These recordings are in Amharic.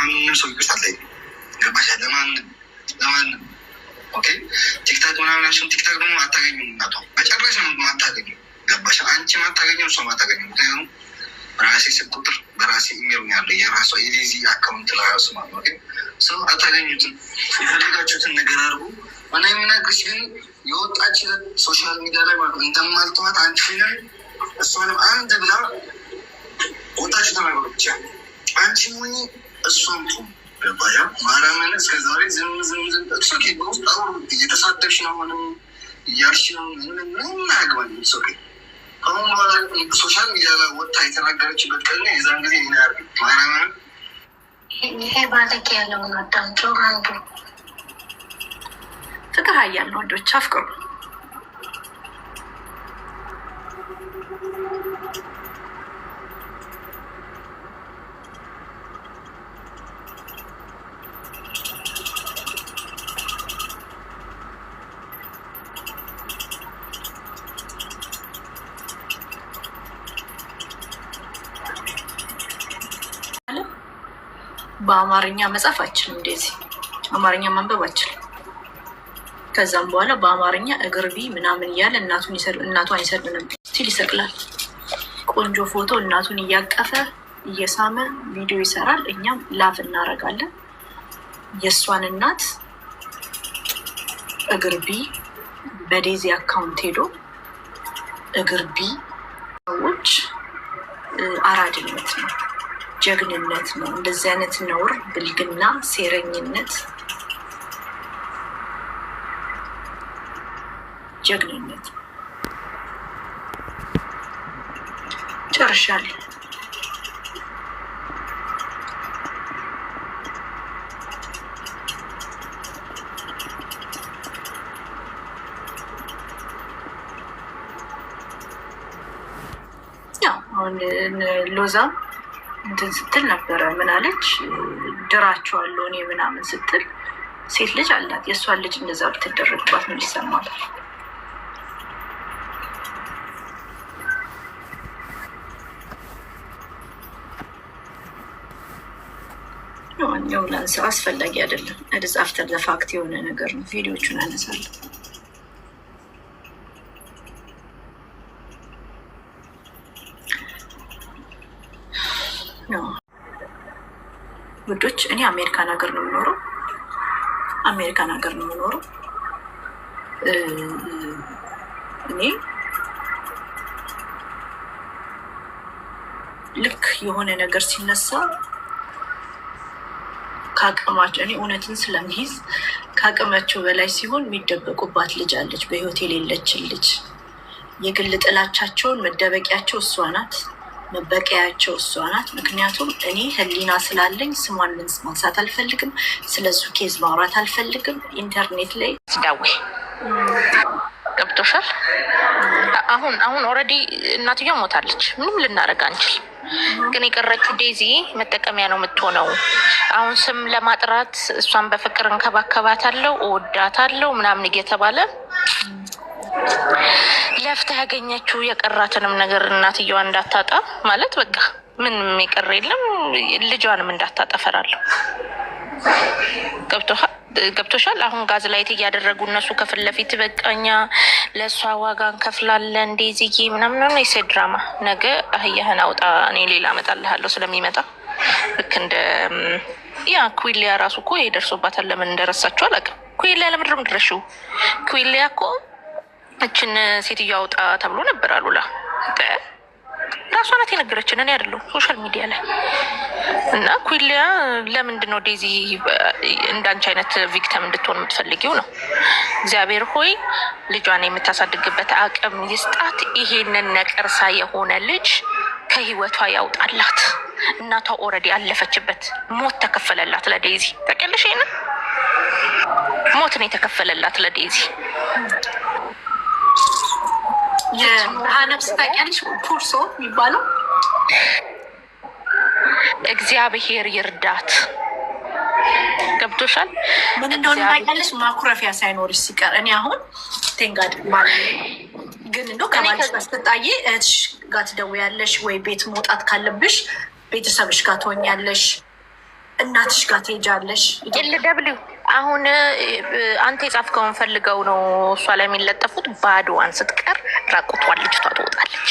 ለማንኛውም ሰው ይቅርታ አልጠይቅም። ገባሽ? ለማንም ኦኬ። ቲክታክ ምናምናሽን ቲክታክ ደግሞ አታገኙም። እናቷ በጨረሽ ነው ማታገኙ። ገባሽ? አንቺ ማታገኘው ሰው ማታገኙ። ምክንያቱም በራሴ ስልክ ቁጥር በራሴ ኢሜል ያለ የራሷ የዚ አካውንት ለራሱ ማለት ሰው አታገኙትም። የፈለጋችሁትን ነገር አድርጉ። እና የምናግርሽ ግን የወጣች ሶሻል ሚዲያ ላይ ማለት እንደማልተዋት አንቺ እሷንም አንድ ብላ ወጣችሁ ተናገሩ ብቻ። አንቺ ሞኝ እሷም ገባያ ማርያምን እስከ ዛሬ ዝም እሱ በውስጥ አሁን እየተሳደብሽ ነው ሆንም እያልሽ ነው ምን ያግባል ሰው አሁን በኋላ ሶሻል ሚዲያ ላይ ወጣ የተናገረችበት ቀን የዛን ጊዜ ና ያርግ ማርያምን ይሄ ባለቅ ያለውን አዳምጠው አንዱ ፍቅር ሀያል ነው። ወንዶች አፍቅሩ። በአማርኛ መጻፍ አችልም፣ እንደዚህ አማርኛ ማንበብ አችልም። ከዛም በኋላ በአማርኛ እግርቢ ምናምን እያለ እናቷን ይሰድ ነበር። ስቲል ይሰቅላል። ቆንጆ ፎቶ እናቱን እያቀፈ እየሳመ ቪዲዮ ይሰራል። እኛም ላፍ እናረጋለን። የእሷን እናት እግርቢ በዴዚ አካውንት ሄዶ እግርቢ ሰዎች አራድነት ነው፣ ጀግንነት ነው። እንደዚህ አይነት ነውር፣ ብልግና፣ ሴረኝነት ጀግንነት ነው። ጨርሻለሁ። ያው አሁን ሎዛም እንትን ስትል ነበረ። ምን አለች? ድራቸዋለሁ እኔ ምናምን ስትል ሴት ልጅ አላት። የእሷን ልጅ እንደዛ ብትደረግባት ምን ይሰማል? ያው ላንሳው አስፈላጊ አይደለም። እድዝ አፍተር ዘፋክት የሆነ ነገር ነው። ቪዲዮቹን አነሳለሁ። ውዶች እኔ አሜሪካን ሀገር ነው የምኖረው። እኔ ልክ የሆነ ነገር ሲነሳ ከአቅማቸው እኔ እውነትን ስለሚይዝ ከአቅማቸው በላይ ሲሆን የሚደበቁባት ልጅ አለች፣ በህይወት የሌለችን ልጅ። የግል ጥላቻቸውን መደበቂያቸው እሷ ናት፣ መበቀያቸው እሷ ናት። ምክንያቱም እኔ ህሊና ስላለኝ ስሟን ማንሳት አልፈልግም፣ ስለሱ ኬዝ ማውራት አልፈልግም። ኢንተርኔት ላይ ደውይ ገብቶሻል። አሁን ኦልሬዲ እናትየው ሞታለች፣ ምንም ልናደርግ አንችል። ግን የቀረችው ዴዚ መጠቀሚያ ነው የምትሆነው። አሁን ስም ለማጥራት እሷን በፍቅር እንከባከባታለሁ፣ እወዳታለሁ ምናምን እየተባለ ለፍታ ያገኘችው የቀራትንም ነገር እናትየዋ እንዳታጣ ማለት በቃ ምንም የቀረ የለም። ልጇንም እንዳታጣ ፈራለሁ። ገብቶሻል። አሁን ጋዝ ላይት እያደረጉ እነሱ ከፊት ለፊት በቃኛ ለእሷ ዋጋ እንከፍላለን ዴዚዬ ምናምን የሴት ድራማ። ነገ አህያህን አውጣ እኔ ሌላ እመጣልሃለሁ ስለሚመጣ ልክ እንደ ያ ኩዊሊያ ራሱ እኮ ይደርሶባታል። ለምን እንደረሳችሁ አላውቅም። ኩዊሊያ ለምንድን ነው የምትረሺው? ኩዊሊያ እኮ እችን ሴትዮ አውጣ ተብሎ ነበር አሉላ። ራሷ ናት የነገረችን፣ እኔ አይደለሁ ሶሻል ሚዲያ ላይ። እና ኩዊሊያ ለምንድን ነው ዴዚ እንዳንቺ አይነት ቪክተም እንድትሆን የምትፈልጊው ነው? እግዚአብሔር ሆይ ልጇን የምታሳድግበት አቅም ይስጣት። ይሄንን ነቀርሳ የሆነ ልጅ ከህይወቷ ያውጣላት። እናቷ ኦልሬዲ አለፈችበት። ሞት ተከፈለላት ለዴዚ። ታውቂያለሽ? ይሄንን ሞት ነው የተከፈለላት ለዴዚ። የነፍስ ታውቂያለሽ? ፑርሶ የሚባለው እግዚአብሔር ይርዳት። ገብቶሻል? ምን እንደሆነ ታውቂያለሽ? ማኩረፊያ ሳይኖርሽ ሲቀር እኔ አሁን ቴንጋድ ማለት ግን እንደው ከባልሽ ጋር ስትጣይ እህትሽ ጋር ትደውያለሽ ወይ ቤት መውጣት ካለብሽ ቤተሰብሽ ጋር ትሆኛለሽ። እናትሽ ጋር ትሄጃለሽ። ደብሊው አሁን አንተ የጻፍከውን ፈልገው ነው እሷ ላይ የሚለጠፉት። ባዶዋን ስትቀር ራቁቷን ልጅቷ ትወጣለች።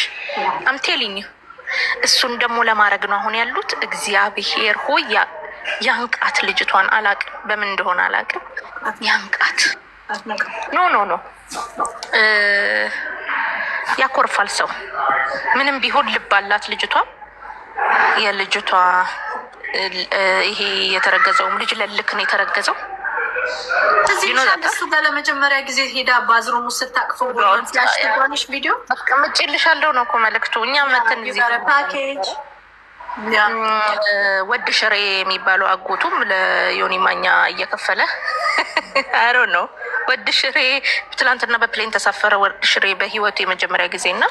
አምቴሊኝ እሱን ደግሞ ለማድረግ ነው አሁን ያሉት። እግዚአብሔር ሆይ ያንቃት ልጅቷን። አላቅም በምን እንደሆነ አላቅም። ያንቃት። ኖ ያኮርፋል ሰው ምንም ቢሆን ልብ አላት ልጅቷ። የልጅቷ ይሄ የተረገዘውም ልጅ ለልክ ነው የተረገዘው። እሱ ጋር ለመጀመሪያ ጊዜ ሄዳ ባዝሩም ውስጥ ስታቅፈው ሽ ቪዲዮ አስቀምጬልሻለሁ ነው እኮ መልዕክቱ። እኛ መተን ፓኬጅ ወድ ሽሬ የሚባለው አጎቱም ለዮኒ ማኛ እየከፈለ አሮ ነው። ወድ ሽሬ ትላንትና በፕሌን ተሳፈረ። ወድ ሽሬ በህይወቱ የመጀመሪያ ጊዜ እና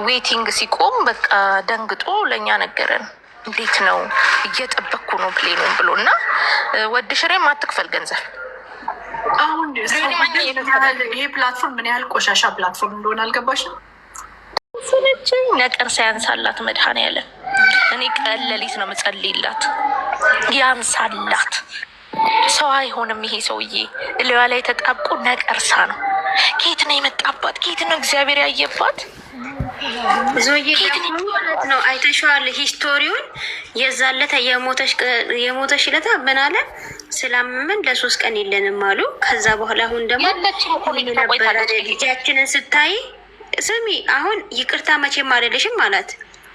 ዌቲንግ ሲቆም በቃ ደንግጦ ለእኛ ነገረን። እንዴት ነው እየጠበቅኩ ነው ፕሌኑን ብሎ እና ወድ ሽሬም አትክፈል ገንዘብ። አሁን ይሄ ፕላትፎርም ምን ያህል ቆሻሻ ፕላትፎርም እንደሆነ አልገባሽም? ስለችኝ ነቀር ሳያንሳላት መድኃኔዓለም እኔ ቀን ሌሊት ነው መጸልይላት። ያንሳላት ሰው አይሆንም ይሄ ሰውዬ። እለዋ ላይ ተጣብቆ ነቀርሳ ነው። ከየት ነው የመጣባት? ከየት ነው እግዚአብሔር ያየባት? ዞዬ ደግሞ ማለት ነው አይተሽዋል ሂስቶሪውን። የዛለታ የሞተሽ ለታ በናለ ስላመመን ለ3 ቀን የለንም አሉ። ከዛ በኋላ አሁን ደግሞ ነበረ ልጃችንን ስታይ ስሚ አሁን ይቅርታ መቼም አልልሽም ማለት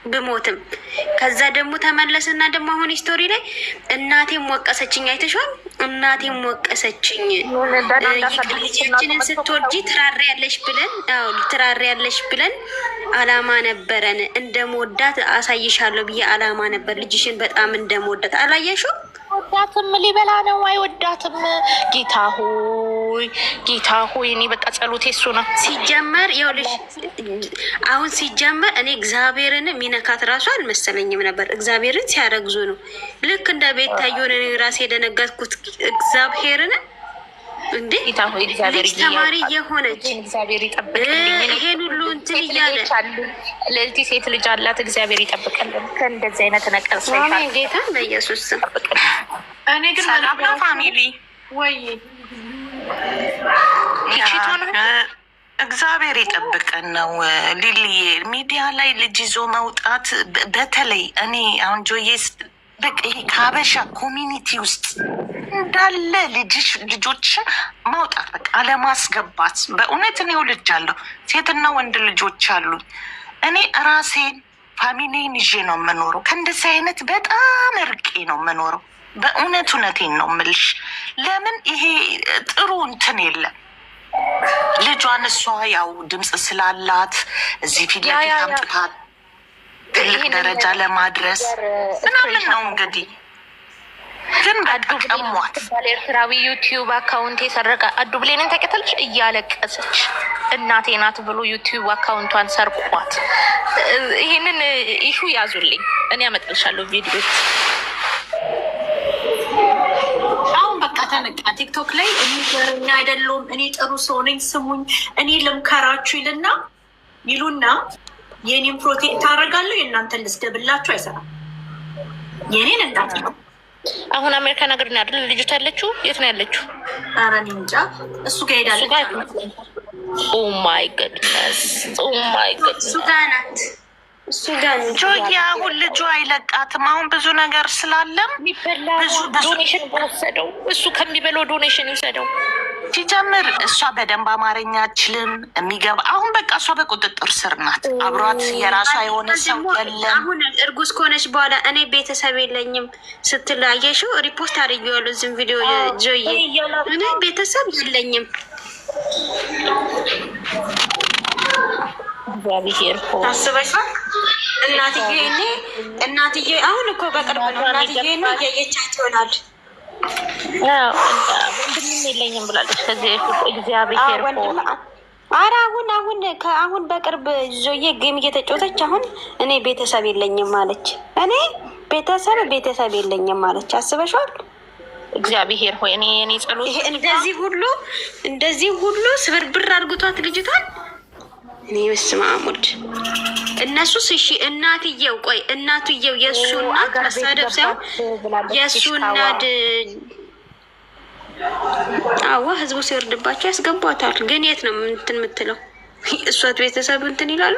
ብሞትም። ከዛ ደግሞ ተመለስና ደግሞ አሁን ሂስቶሪ ላይ እናቴም ወቀሰችኝ። አይተሽዋል? እናቴም ወቀሰችኝ። ልጃችንን ስትወልጂ ትራሪያለሽ ብለን አላማ ነበረን። እንደምወዳት አሳይሻለሁ ብዬ አላማ ነበር። ልጅሽን በጣም እንደምወዳት አላየሽው? ወዳትም ሊበላ ነው አይወዳትም። ጌታ ሆይ እኔ በቃ ጸሎቴ እሱ ነው። ሲጀመር ይኸውልሽ አሁን ሲጀመር እኔ እግዚአብሔርን ሚነካት ራሱ አልመሰለኝም ነበር። እግዚአብሔርን ሲያረግዙ ነው ልክ እንደ ቤታየሆነ ራሴ የደነገጥኩት እግዚአብሔርን እንዴ ተማሪ የሆነች እግዚአብሔር ይጠብቅልኝ። ይሄን ሁሉ እንትን እያለ ለዚህ ሴት ልጅ አላት። እግዚአብሔር ይጠብቅልን ከእንደዚህ አይነት ነገር ሳይሆን ጌታ በኢየሱስ ስም። እኔ ግን ሰላም ነው ፋሚሊ ወይ እግዚአብሔር ይጠብቀን ነው። ሊልዬ ሚዲያ ላይ ልጅ ይዞ መውጣት በተለይ እኔ አሁን ጆዬ በቃ ይሄ ከሀበሻ ኮሚኒቲ ውስጥ እንዳለ ልጆች ማውጣት በቃ አለማስገባት። በእውነት እኔ ወልጃለሁ፣ ሴትና ወንድ ልጆች አሉ። እኔ ራሴን ፋሚሊን ይዤ ነው የምኖረው። ከእንደዚህ አይነት በጣም እርቄ ነው የምኖረው። በእውነት እውነቴን ነው የምልሽ። ለምን ይሄ ጥሩ እንትን የለም። ልጇን እሷ ያው ድምፅ ስላላት እዚህ ፊት ለፊት አምጥታት ትልቅ ደረጃ ለማድረስ ምናምን ነው እንግዲህ። ግን ቀሟት ኤርትራዊ ዩቲዩብ አካውንት የሰረቀ አዱ ብሌንን ተቀተልሽ እያለቀሰች እናቴ ናት ብሎ ዩቲዩብ አካውንቷን ሰርቋት። ይህንን ኢሹ ያዙልኝ፣ እኔ ያመጥልሻለሁ ቪዲዮ። አሁን በቃ ተነቃ ቲክቶክ ላይ እኔ አይደለሁም እኔ ጥሩ ሰው ነኝ ስሙኝ እኔ ልምከራችሁ ይሉና የኔን ፕሮቴክት አደርጋለሁ የእናንተን ልስደብላችሁ። አይሰራም። የኔን እንዳት ነው። አሁን አሜሪካን ሀገር ነው አይደል ልጅቷ ያለችው? የት ነው ያለችው? ኧረ እኔ እንጃ። እሱ ጋር ሄዳለች። ኦ ማይ ጎድነስ እሱ ጋር ናት። እሱ ጋር ጆዬ አሁን ልጁ አይለቃትም። አሁን ብዙ ነገር ስላለም ዶኔሽን ወሰደው። እሱ ከሚበለው ዶኔሽን ይውሰደው። ሲጀምር እሷ በደንብ አማርኛ አችልም የሚገባ አሁን በቃ እሷ በቁጥጥር ስር ናት። አብሯት የራሷ የሆነ ሰው የለም። አሁን እርጉዝ ከሆነች በኋላ እኔ ቤተሰብ የለኝም ስትላየሽው ሪፖርት አድርጌዋለሁ። ዝም ቪዲዮ ጆዬ እኔ ቤተሰብ የለኝም ታስበሻል? እናትዬ አሁን እኮ በቅርብ ነው እናትዬ ነው እያየቻት ይሆናል። ወንድምም የለኝም ብላለች። ከዚህ እግዚአብሔር ኧረ አሁን በቅርብ ዞዬ ጌም እየተጫወተች አሁን እኔ ቤተሰብ የለኝም ማለች። እኔ ቤተሰብ የለኝም ማለች። አስበሻል? እግዚአብሔር ሆይ እኔ ጸሎት እንደዚህ ሁሉ ስብርብር አድርጉቷት ልጅቷን እኔ በስመ አብ ወልድ እነሱስ እሺ እናትየው ቆይ እናትየው የእሱ እናት አሳደብ ሳይሆን የእሱ እናት አዋ ህዝቡ ሲወርድባቸው ያስገቧታል። ግን የት ነው እንትን የምትለው? እሷት ቤተሰብ እንትን ይላሉ።